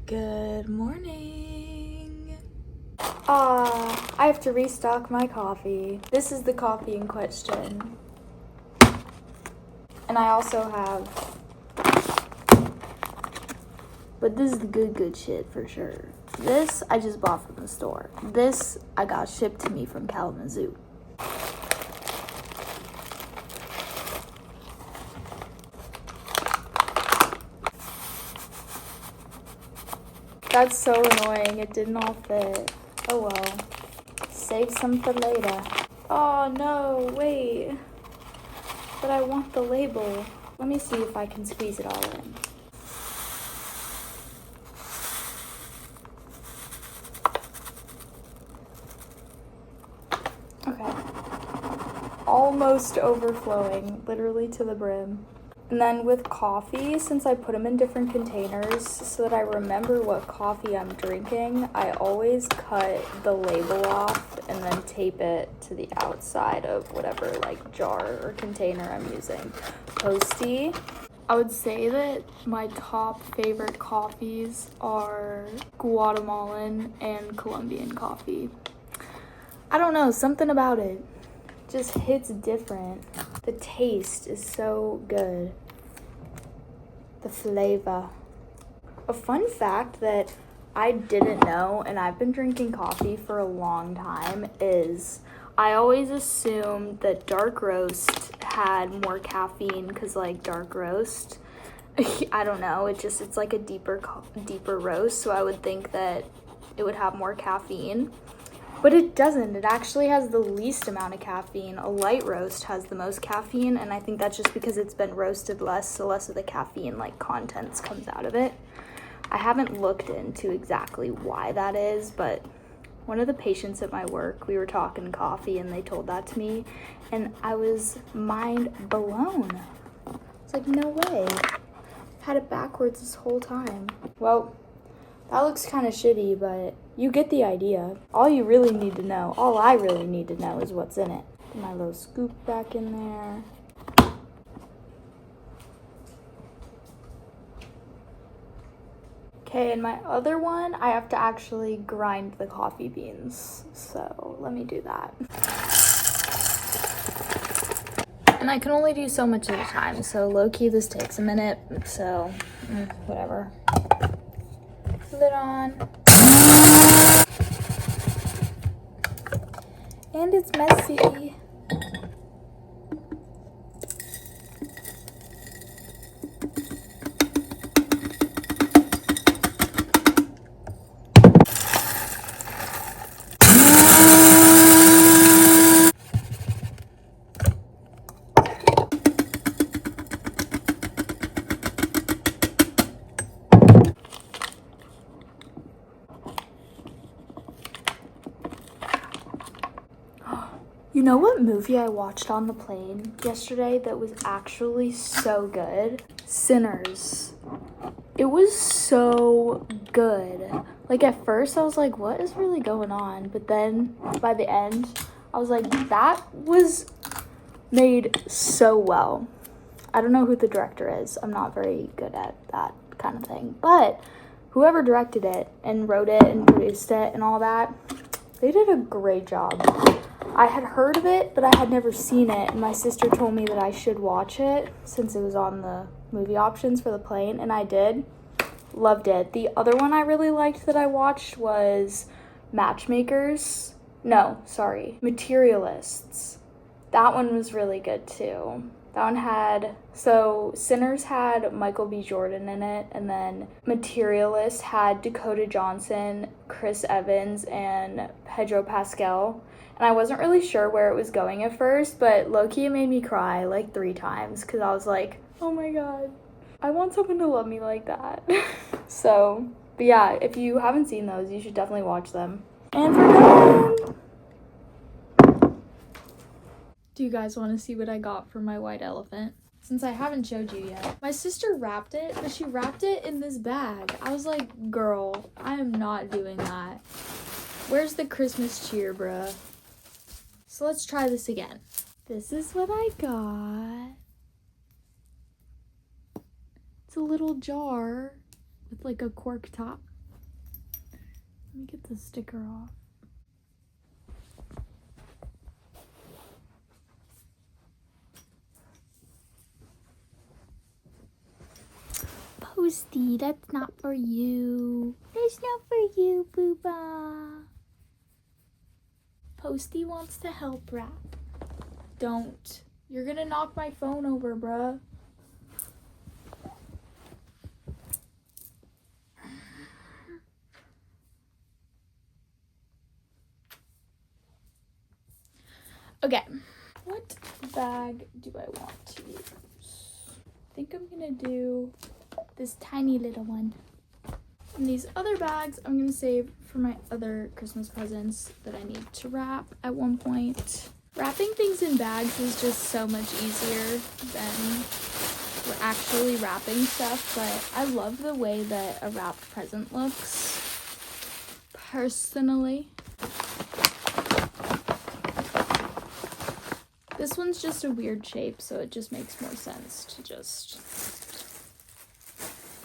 Good morning. I have to restock my coffee. This is the coffee in question. And I also have, but this is the good shit for sure. This I just bought from the store. This I got shipped to me from Kalamazoo. That's so annoying. It didn't all fit. Oh well. Save some for later. Oh no, wait. But I want the label. Let me see if I can squeeze it all in. Okay. Almost overflowing, literally to the brim. And then with coffee, since I put them in different containers so that I remember what coffee I'm drinking, I always cut the label off and then tape it to the outside of whatever like jar or container I'm using. Toasty. I would say that my top favorite coffees are Guatemalan and Colombian coffee. I don't know, something about it just hits different. The taste is so good. The flavor. A fun fact that I didn't know, and I've been drinking coffee for a long time, is I always assumed that dark roast had more caffeine because like dark roast, I don't know, it's like a deeper roast, so I would think that it would have more caffeine. But it doesn't. It actually has the least amount of caffeine. A light roast has the most caffeine, and I think that's just because it's been roasted less, so less of the caffeine like contents comes out of it. I haven't looked into exactly why that is, but one of the patients at my work, we were talking coffee and they told that to me, and I was mind blown. It's like, no way. I've had it backwards this whole time. Well, that looks kind of shitty, but you get the idea. All I really need to know is what's in it. Put my little scoop back in there. Okay, and my other one, I have to actually grind the coffee beans. So let me do that. And I can only do so much at a time, so low-key this takes a minute, so whatever. Lid on. And it's messy. You know what movie I watched on the plane yesterday that was actually so good? Sinners. It was so good. Like at first I was like, what is really going on? But then by the end, I was like, that was made so well. I don't know who the director is. I'm not very good at that kind of thing. But whoever directed it and wrote it and produced it and all that, they did a great job. I had heard of it, but I had never seen it, and my sister told me that I should watch it since it was on the movie options for the plane, and I did. Loved it. The other one I really liked that I watched was Materialists. That one was really good too. That one had, so Sinners had Michael B. Jordan in it, and then Materialist had Dakota Johnson, Chris Evans, and Pedro Pascal. And I wasn't really sure where it was going at first, but low-key it made me cry like 3 times because I was like, oh my god, I want someone to love me like that. So, but yeah, if you haven't seen those, you should definitely watch them. And we're done! Do you guys want to see what I got for my white elephant? Since I haven't showed you yet. My sister wrapped it, but she wrapped it in this bag. I was like, girl, I am not doing that. Where's the Christmas cheer, bruh? So let's try this again. This is what I got. It's a little jar with like a cork top. me get the sticker off. Posty, that's not for you. That's not for you, Booba. Posty wants to help wrap. Don't. You're gonna knock my phone over, bruh. Okay. What bag do I want to use? I think I'm gonna do this tiny little one. And these other bags I'm gonna save for my other Christmas presents that I need to wrap at one point. Wrapping things in bags is just so much easier than we're actually wrapping stuff, but I love the way that a wrapped present looks, personally. This one's just a weird shape, so it just makes more sense to just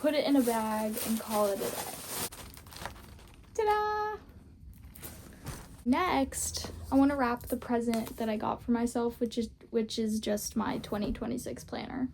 put it in a bag and call it a day. Ta-da! Next, I want to wrap the present that I got for myself, which is just my 2026 planner.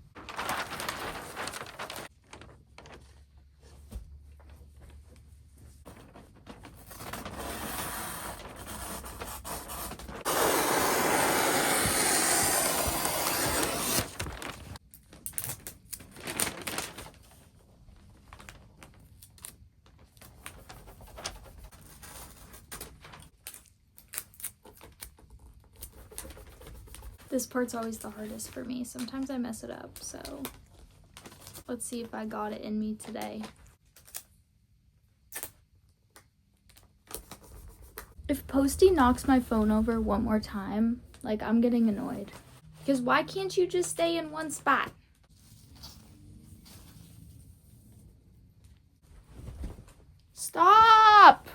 This part's always the hardest for me. Sometimes I mess it up, so let's see if I got it in me today. If Posty knocks my phone over one more time, like, I'm getting annoyed. Because why can't you just stay in one spot? Stop!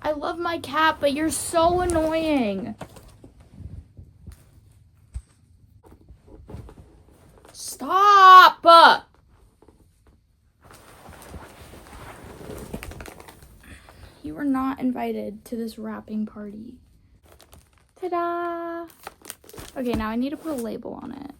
I love my cat, but you're so annoying. Stop! You are not invited to this wrapping party. Ta-da! Okay, now I need to put a label on it.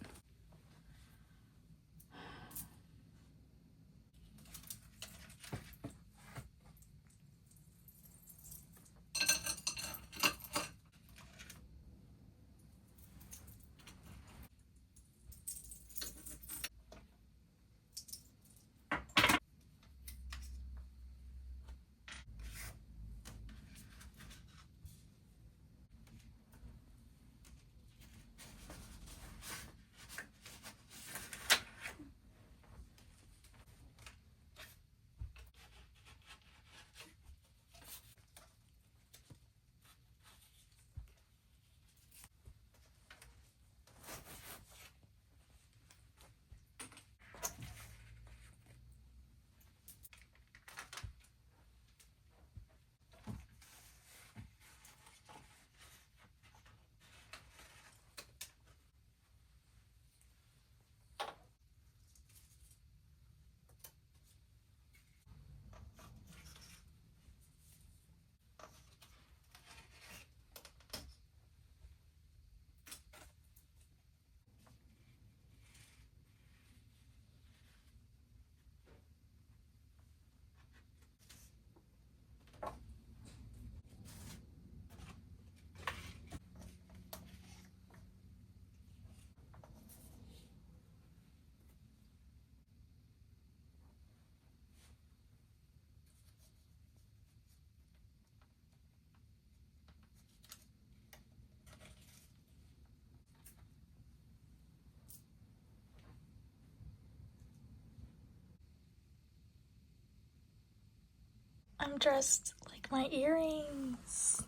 I'm dressed like my earrings.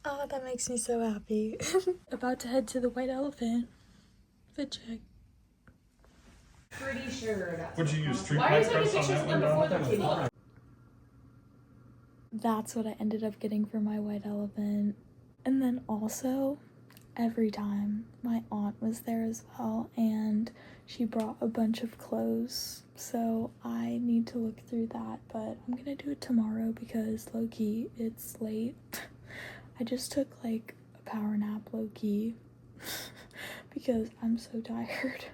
Oh, that makes me so happy. About to head to the White Elephant. Fit check. Pretty sure that's Would you use 3 pie crust on that one, Donna? That's what I ended up getting for my White Elephant. And then also, every time. My aunt was there as well, and she brought a bunch of clothes, so I need to look through that, but I'm gonna do it tomorrow because low-key it's late. I just took like a power nap low-key because I'm so tired,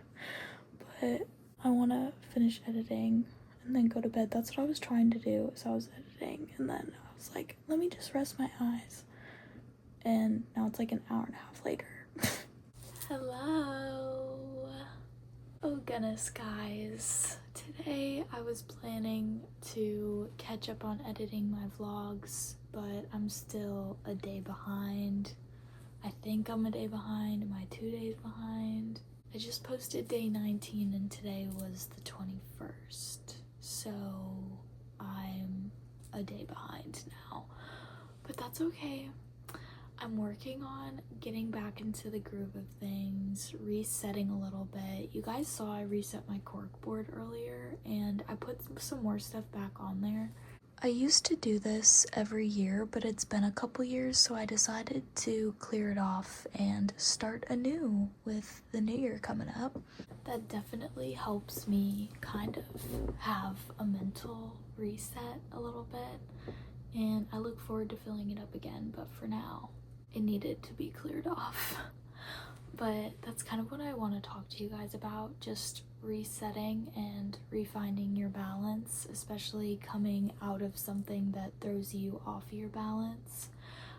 but I want to finish editing and then go to bed. That's what I was trying to do, so I was editing, and then I was like, let me just rest my eyes, and now it's like an hour and a half later. Hello. Oh goodness, guys. Today I was planning to catch up on editing my vlogs, but I'm still a day behind. I think I'm a day behind. Am I 2 days behind? I just posted day 19 and today was the 21st. So I'm a day behind now, but that's okay. I'm working on getting back into the groove of things, resetting a little bit. You guys saw I reset my cork board earlier, and I put some more stuff back on there. I used to do this every year, but it's been a couple years, so I decided to clear it off and start anew with the new year coming up. That definitely helps me kind of have a mental reset a little bit, and I look forward to filling it up again, but for now, it needed to be cleared off. But that's kind of what I want to talk to you guys about, just resetting and refinding your balance, especially coming out of something that throws you off your balance.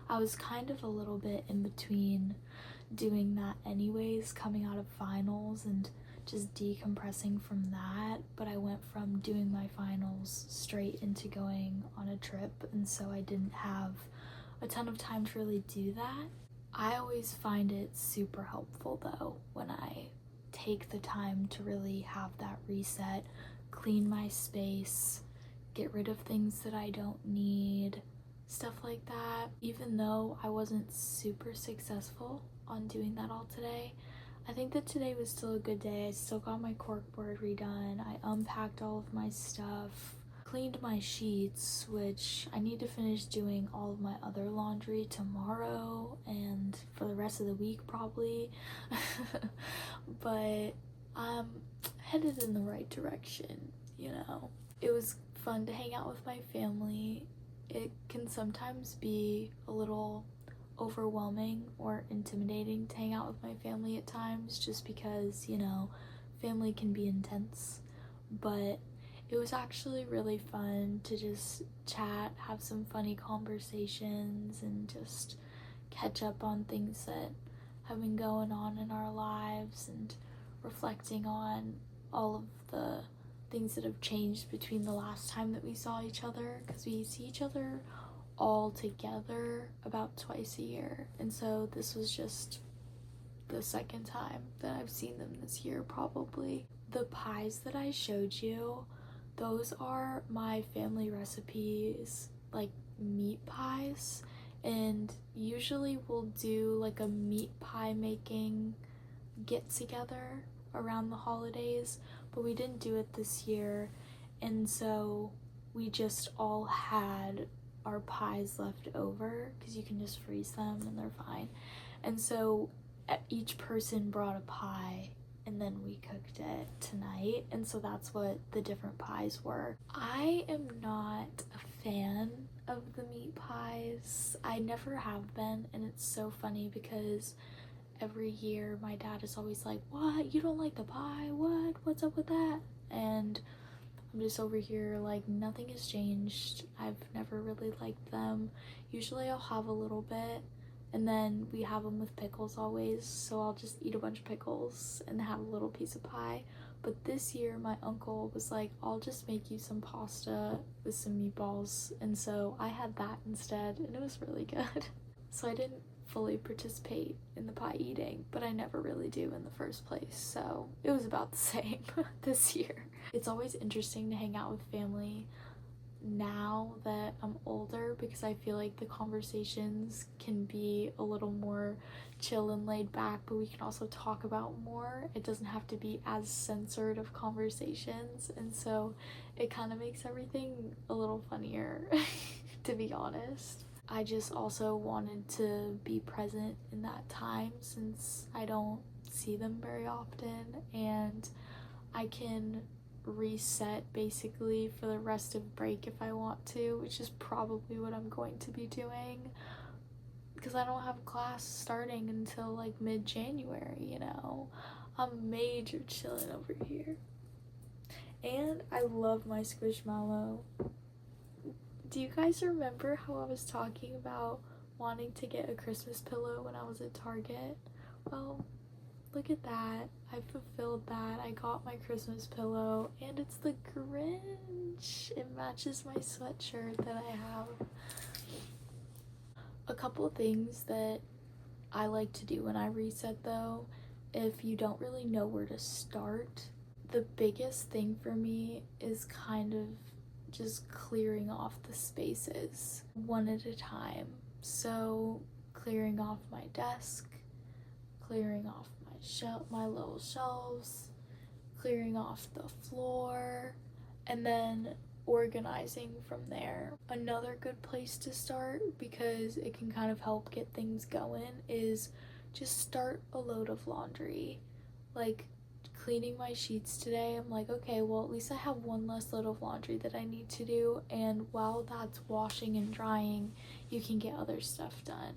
I was kind of a little bit in between doing that anyways, coming out of finals and just decompressing from that, but I went from doing my finals straight into going on a trip, and so I didn't have a ton of time to really do that. I always find it super helpful though when I take the time to really have that reset, clean my space, get rid of things that I don't need, stuff like that. Even though I wasn't super successful on doing that all today, I think that today was still a good day. I still got my cork board redone, I unpacked all of my stuff, cleaned my sheets, which I need to finish doing all of my other laundry tomorrow and for the rest of the week probably. But I'm headed in the right direction, you know. It was fun to hang out with my family. It can sometimes be a little overwhelming or intimidating to hang out with my family at times, just because, you know, family can be intense, but it was actually really fun to just chat, have some funny conversations, and just catch up on things that have been going on in our lives and reflecting on all of the things that have changed between the last time that we saw each other, because we see each other all together about twice a year, and so this was just the second time that I've seen them this year probably. The pies that I showed you, those are my family recipes, like meat pies, and usually we'll do like a meat pie making get together around the holidays, but we didn't do it this year, and so we just all had our pies left over because you can just freeze them and they're fine, and so each person brought a pie and then we cooked it tonight, and so that's what the different pies were. I am not a fan of the meat pies. I never have been, and it's so funny because every year my dad is always like, what, you don't like the pie? What's up with that? And I'm just over here like, nothing has changed. I've never really liked them. Usually I'll have a little bit, and then we have them with pickles always, so I'll just eat a bunch of pickles and have a little piece of pie. But this year my uncle was like, I'll just make you some pasta with some meatballs, and so I had that instead, and it was really good. So I didn't fully participate in the pie eating, but I never really do in the first place, so it was about the same this year. It's always interesting to hang out with family now that I'm older, because I feel like the conversations can be a little more chill and laid back, but we can also talk about more. It doesn't have to be as censored of conversations, and so it kind of makes everything a little funnier to be honest. I just also wanted to be present in that time since I don't see them very often, and I can reset basically for the rest of break if I want to, which is probably what I'm going to be doing because I don't have class starting until like mid-January, you know. I'm major chilling over here. And I love my Squishmallow. Do you guys remember how I was talking about wanting to get a Christmas pillow when I was at Target? Well, look at that. I fulfilled that. I got my Christmas pillow, and it's the Grinch. It matches my sweatshirt that I have. A couple things that I like to do when I reset though, if you don't really know where to start, the biggest thing for me is kind of just clearing off the spaces one at a time. So clearing off my desk, clearing off my little shelves, clearing off the floor, and then organizing from there. Another good place to start, because it can kind of help get things going, is just start a load of laundry. Like cleaning my sheets today, I'm like, okay, well at least I have one less load of laundry that I need to do, and while that's washing and drying, you can get other stuff done.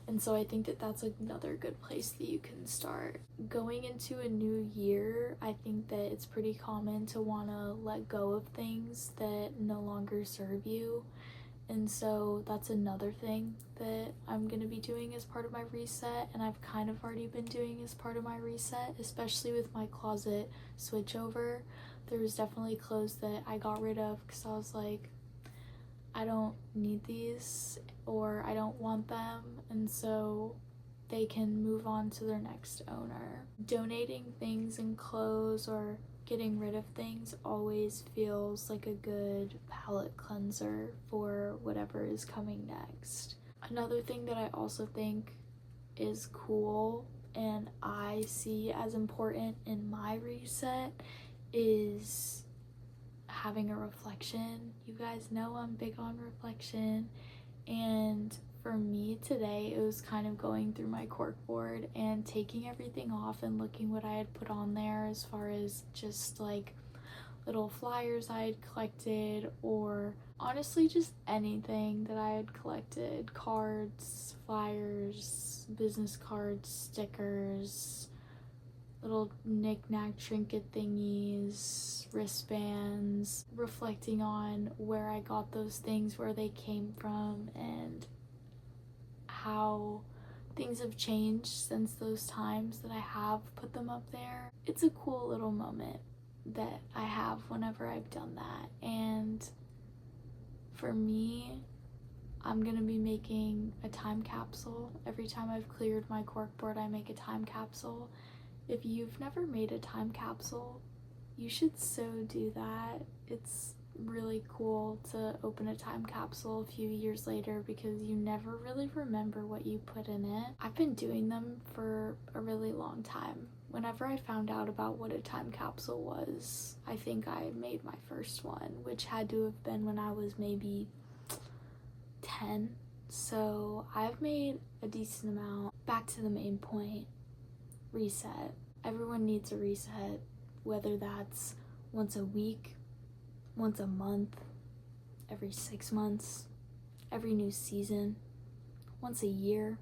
And so I think that that's another good place that you can start. Going into a new year, I think that it's pretty common to want to let go of things that no longer serve you. And so that's another thing that I'm going to be doing as part of my reset, and I've kind of already been doing as part of my reset, especially with my closet switchover. There was definitely clothes that I got rid of because I was like, I don't need these, or I don't want them, and so they can move on to their next owner. Donating things and clothes or getting rid of things always feels like a good palate cleanser for whatever is coming next. Another thing that I also think is cool and I see as important in my reset is having a reflection. You guys know I'm big on reflection, and for me today it was kind of going through my cork board and taking everything off and looking what I had put on there, as far as just like little flyers I had collected, or honestly just anything that I had collected. Cards, flyers, business cards, stickers, little knick-knack trinket thingies, wristbands, reflecting on where I got those things, where they came from, and how things have changed since those times that I have put them up there. It's a cool little moment that I have whenever I've done that, and for me, I'm gonna be making a time capsule. Every time I've cleared my corkboard, I make a time capsule. If you've never made a time capsule, you should so do that. It's really cool to open a time capsule a few years later because you never really remember what you put in it. I've been doing them for a really long time. Whenever I found out about what a time capsule was, I think I made my first one, which had to have been when I was maybe 10. So I've made a decent amount. Back to the main point. Reset. Everyone needs a reset, whether that's once a week, once a month, every 6 months, every new season, once a year.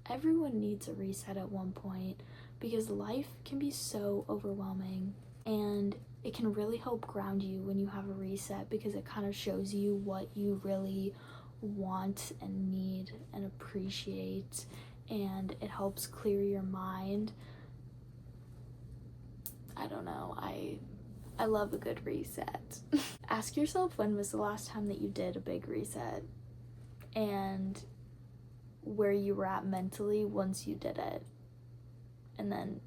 Everyone needs a reset at one point because life can be so overwhelming, and it can really help ground you when you have a reset because it kind of shows you what you really want and need and appreciate, and it helps clear your mind. I don't know, I love a good reset. Ask yourself, when was the last time that you did a big reset, and where you were at mentally once you did it, and then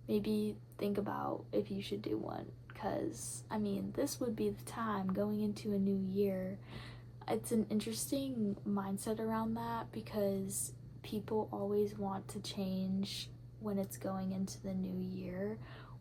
maybe think about if you should do one, because I mean, this would be the time going into a new year. It's an interesting mindset around that because people always want to change when it's going into the new year,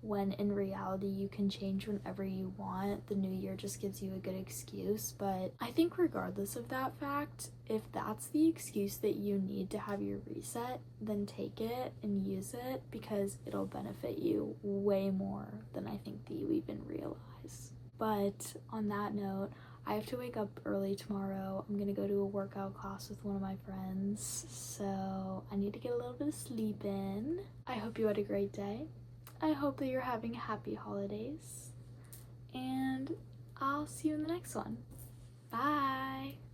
when in reality you can change whenever you want. The new year just gives you a good excuse. But I think regardless of that fact, if that's the excuse that you need to have your reset, then take it and use it, because it'll benefit you way more than I think that you even realize. But on that note, I have to wake up early tomorrow. I'm gonna go to a workout class with one of my friends, so I need to get a little bit of sleep in. I hope you had a great day. I hope that you're having happy holidays, and I'll see you in the next one. Bye!